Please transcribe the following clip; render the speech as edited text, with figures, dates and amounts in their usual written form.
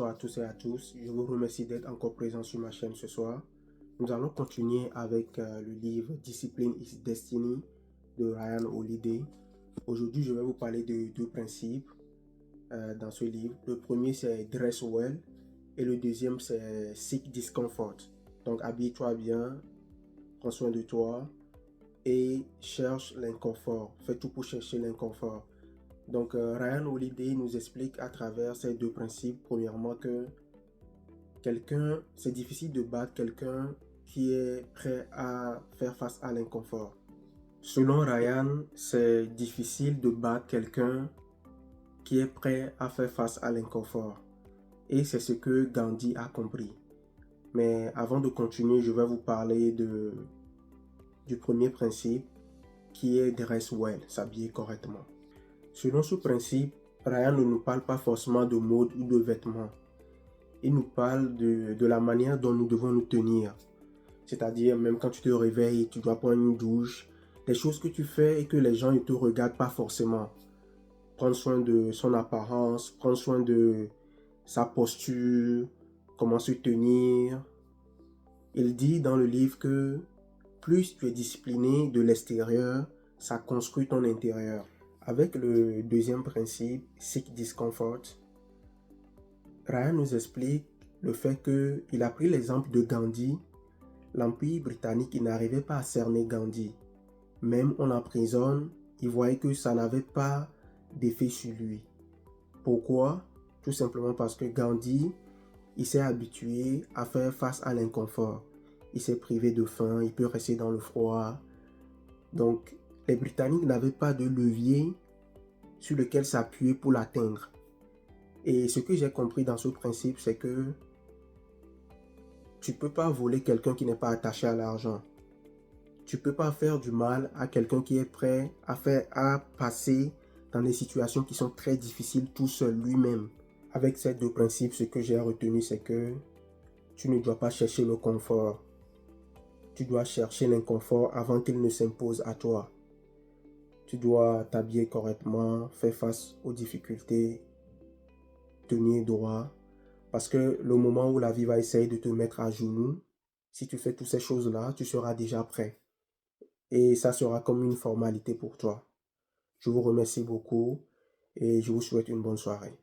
bonsoir à tous et à tous. Je vous remercie d'être encore présent sur ma chaîne ce soir. Nous allons continuer avec le livre Discipline is Destiny de Ryan Holiday. Aujourd'hui, je vais vous parler de deux principes dans ce livre. Le premier, c'est Dress Well et le deuxième, c'est Seek Discomfort. Donc, habille-toi bien, prends soin de toi et cherche l'inconfort. Fais tout pour chercher l'inconfort. Donc, Ryan Holiday nous explique à travers ces deux principes, premièrement, que c'est difficile de battre quelqu'un qui est prêt à faire face à l'inconfort. Selon Ryan, c'est difficile de battre quelqu'un qui est prêt à faire face à l'inconfort. Et c'est ce que Gandhi a compris. Mais avant de continuer, je vais vous parler du premier principe qui est Dress Well, s'habiller correctement. Selon ce principe, Ryan ne nous parle pas forcément de mode ou de vêtements. Il nous parle de la manière dont nous devons nous tenir. C'est-à-dire, même quand tu te réveilles, tu dois prendre une douche, des choses que tu fais et que les gens ne te regardent pas forcément. Prendre soin de son apparence, prendre soin de sa posture, comment se tenir. Il dit dans le livre que plus tu es discipliné de l'extérieur, ça construit ton intérieur. Avec le deuxième principe, Seek Discomfort, Ryan nous explique le fait qu'il a pris l'exemple de Gandhi. L'Empire britannique, il n'arrivait pas à cerner Gandhi. Même on l'emprisonne, il voyait que ça n'avait pas d'effet sur lui. Pourquoi? Tout simplement parce que Gandhi, il s'est habitué à faire face à l'inconfort. Il s'est privé de faim, il peut rester dans le froid. Donc, les Britanniques n'avaient pas de levier sur lequel s'appuyer pour l'atteindre. Et ce que j'ai compris dans ce principe, c'est que tu ne peux pas voler quelqu'un qui n'est pas attaché à l'argent. Tu ne peux pas faire du mal à quelqu'un qui est prêt à passer dans des situations qui sont très difficiles tout seul lui-même. Avec ces deux principes, ce que j'ai retenu, c'est que tu ne dois pas chercher le confort. Tu dois chercher l'inconfort avant qu'il ne s'impose à toi. Tu dois t'habiller correctement, faire face aux difficultés, tenir droit. Parce que le moment où la vie va essayer de te mettre à genoux, si tu fais toutes ces choses-là, tu seras déjà prêt. Et ça sera comme une formalité pour toi. Je vous remercie beaucoup et je vous souhaite une bonne soirée.